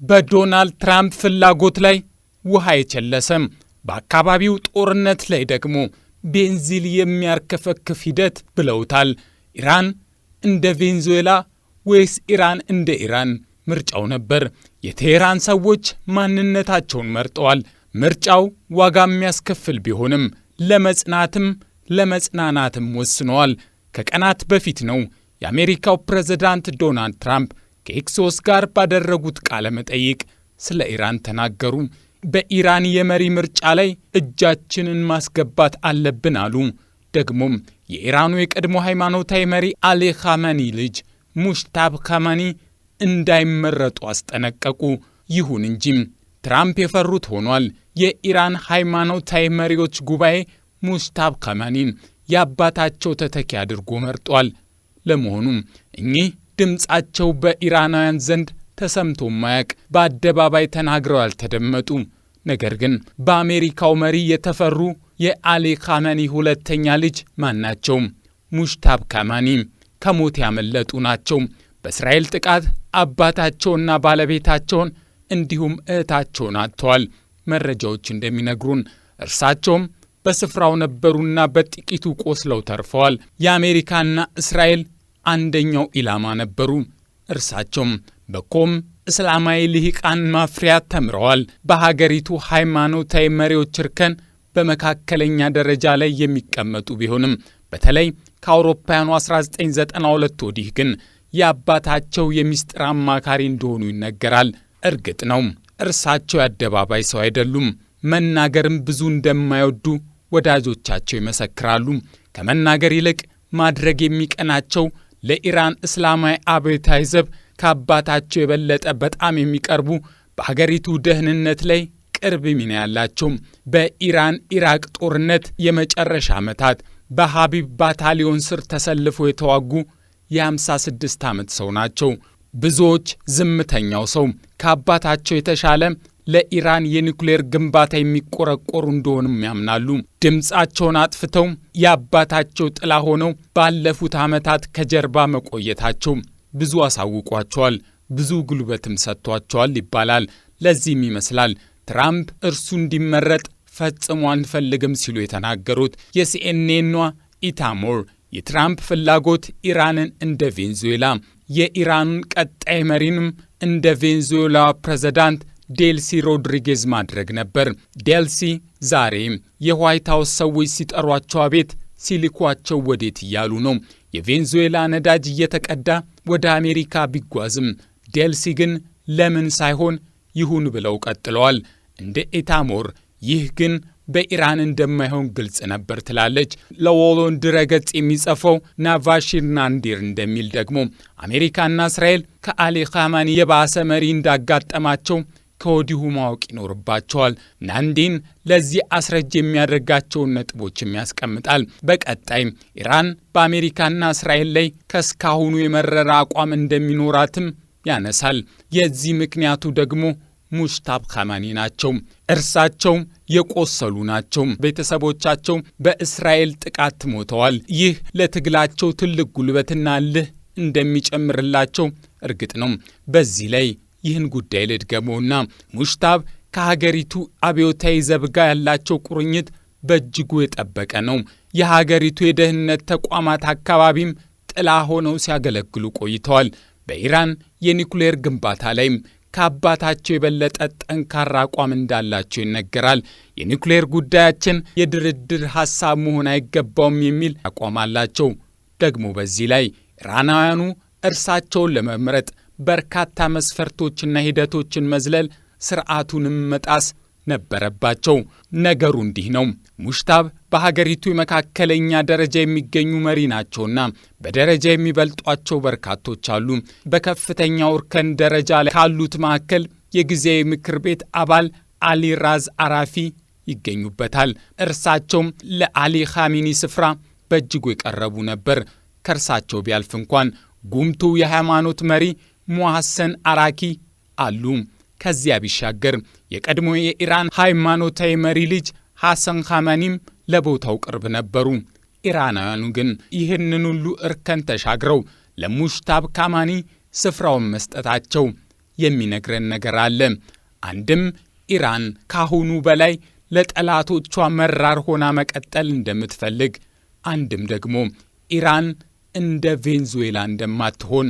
በዶናልድ ትራምፕ ፍላጎት ላይ ውሃ የቸለሰም፣ በአካባቢው ጦርነት ላይ ደግሞ ቤንዚል የሚያርከፈክፍ ሂደት ብለውታል። ኢራን እንደ ቬንዙዌላ ወይስ ኢራን እንደ ኢራን? ምርጫው ነበር። የቴህራን ሰዎች ማንነታቸውን መርጠዋል። ምርጫው ዋጋ የሚያስከፍል ቢሆንም ለመጽናትም ለመጽናናትም ወስነዋል። ከቀናት በፊት ነው የአሜሪካው ፕሬዝዳንት ዶናልድ ትራምፕ ከኤክሶስ ጋር ባደረጉት ቃለ መጠይቅ ስለ ኢራን ተናገሩ። በኢራን የመሪ ምርጫ ላይ እጃችንን ማስገባት አለብን አሉ። ደግሞም የኢራኑ የቀድሞ ሃይማኖታዊ መሪ አሊ ኻሜኒ ልጅ ሙጅተባ ኻሜኒ እንዳይመረጡ አስጠነቀቁ። ይሁን እንጂ ትራምፕ የፈሩት ሆኗል። የኢራን ሃይማኖታዊ መሪዎች ጉባኤ ሙጅተባ ኻሜኒን የአባታቸው ተተኪ አድርጎ መርጧል። ለመሆኑ እኚህ ድምጻቸው በኢራናውያን ዘንድ ተሰምቶ ማያቅ፣ በአደባባይ ተናግረው ያልተደመጡ፣ ነገር ግን በአሜሪካው መሪ የተፈሩ የአሊ ኻሜኒ ሁለተኛ ልጅ ማናቸው? ሙጅተባ ኻሜኒ ከሞት ያመለጡ ናቸው። በእስራኤል ጥቃት አባታቸውና ባለቤታቸውን እንዲሁም እህታቸውን አጥተዋል። መረጃዎች እንደሚነግሩን እርሳቸውም በስፍራው ነበሩና በጥቂቱ ቆስለው ተርፈዋል። የአሜሪካና እስራኤል አንደኛው ኢላማ ነበሩ። እርሳቸውም በቆም እስላማዊ ልሂቃን ማፍሪያ ተምረዋል። በሀገሪቱ ሃይማኖታዊ መሪዎች እርከን በመካከለኛ ደረጃ ላይ የሚቀመጡ ቢሆንም በተለይ ከአውሮፓውያኑ 1992 ወዲህ ግን የአባታቸው የሚስጥር አማካሪ እንደሆኑ ይነገራል። እርግጥ ነው እርሳቸው የአደባባይ ሰው አይደሉም። መናገርም ብዙ እንደማይወዱ ወዳጆቻቸው ይመሰክራሉ። ከመናገር ይልቅ ማድረግ የሚቀናቸው ለኢራን እስላማዊ አብዮታዊ ዘብ ከአባታቸው የበለጠ በጣም የሚቀርቡ፣ በሀገሪቱ ደህንነት ላይ ቅርብ ሚና ያላቸው፣ በኢራን ኢራቅ ጦርነት የመጨረሻ ዓመታት በሐቢብ ባታሊዮን ስር ተሰልፈው የተዋጉ የ56 ዓመት ሰው ናቸው። ብዙዎች ዝምተኛው ሰው ከአባታቸው የተሻለ ለኢራን የኒውክሌር ግንባታ የሚቆረቆሩ እንደሆኑም ያምናሉ። ድምፃቸውን አጥፍተው የአባታቸው ጥላ ሆነው ባለፉት ዓመታት ከጀርባ መቆየታቸው ብዙ አሳውቋቸዋል፣ ብዙ ጉልበትም ሰጥቷቸዋል ይባላል። ለዚህም ይመስላል ትራምፕ እርሱ እንዲመረጥ ፈጽሞ አንፈልግም ሲሉ የተናገሩት። የሲኤንኤኗ ኢታሞር የትራምፕ ፍላጎት ኢራንን እንደ ቬንዙዌላ፣ የኢራኑን ቀጣይ መሪንም እንደ ቬንዙዌላ ፕሬዝዳንት ዴልሲ ሮድሪጌዝ ማድረግ ነበር። ዴልሲ ዛሬ የዋይት ሃውስ ሰዎች ሲጠሯቸው አቤት፣ ሲልኳቸው ወዴት እያሉ ነው። የቬንዙዌላ ነዳጅ እየተቀዳ ወደ አሜሪካ ቢጓዝም ዴልሲ ግን ለምን ሳይሆን ይሁን ብለው ቀጥለዋል። እንደ ኢታሞር ይህ ግን በኢራን እንደማይሆን ግልጽ ነበር ትላለች። ለዎሎን ድረገጽ የሚጽፈው ናቫሺር ናንዲር እንደሚል ደግሞ አሜሪካና እስራኤል ከአሊ ኻሜኒ የባሰ መሪ እንዳጋጠማቸው ከወዲሁ ማወቅ ይኖርባቸዋል። ናንዲን ለዚህ አስረጅ የሚያደርጋቸውን ነጥቦችም ያስቀምጣል። በቀጣይ ኢራን በአሜሪካና እስራኤል ላይ ከስካሁኑ የመረረ አቋም እንደሚኖራትም ያነሳል። የዚህ ምክንያቱ ደግሞ ሙጅተባ ኻሜኒ ናቸው። እርሳቸው የቆሰሉ ናቸው። ቤተሰቦቻቸው በእስራኤል ጥቃት ሞተዋል። ይህ ለትግላቸው ትልቅ ጉልበትና እልህ እንደሚጨምርላቸው እርግጥ ነው። በዚህ ላይ ይህን ጉዳይ ልድገመውና ሙጅተባ ከሀገሪቱ አብዮታዊ ዘብ ጋር ያላቸው ቁርኝት በእጅጉ የጠበቀ ነው። የሀገሪቱ የደህንነት ተቋማት አካባቢም ጥላ ሆነው ሲያገለግሉ ቆይተዋል። በኢራን የኒውክሌር ግንባታ ላይም ከአባታቸው የበለጠ ጠንካራ አቋም እንዳላቸው ይነገራል። የኒውክሌር ጉዳያችን የድርድር ሐሳብ መሆን አይገባውም የሚል አቋም አላቸው። ደግሞ በዚህ ላይ ኢራናውያኑ እርሳቸውን ለመምረጥ በርካታ መስፈርቶችና ሂደቶችን መዝለል፣ ስርዓቱንም መጣስ ነበረባቸው። ነገሩ እንዲህ ነው። ሙጅተባ በሀገሪቱ የመካከለኛ ደረጃ የሚገኙ መሪ ናቸውና በደረጃ የሚበልጧቸው በርካቶች አሉ። በከፍተኛው እርከን ደረጃ ላይ ካሉት መካከል የጊዜያዊ ምክር ቤት አባል አሊ ራዝ አራፊ ይገኙበታል። እርሳቸውም ለአሊ ኻሜኒ ስፍራ በእጅጉ የቀረቡ ነበር። ከእርሳቸው ቢያልፍ እንኳን ጉምቱ የሃይማኖት መሪ ሙሐሰን አራኪ አሉ። ከዚያ ቢሻገር የቀድሞ የኢራን ሃይማኖታዊ መሪ ልጅ ሐሰን ኻሜኒም ለቦታው ቅርብ ነበሩ። ኢራናውያኑ ግን ይህንን ሁሉ እርከን ተሻግረው ለሙጅተባ ኻሜኒ ስፍራውን መስጠታቸው የሚነግረን ነገር አለ። አንድም ኢራን ካሁኑ በላይ ለጠላቶቿ መራር ሆና መቀጠል እንደምትፈልግ፣ አንድም ደግሞ ኢራን እንደ ቬንዙዌላ እንደማትሆን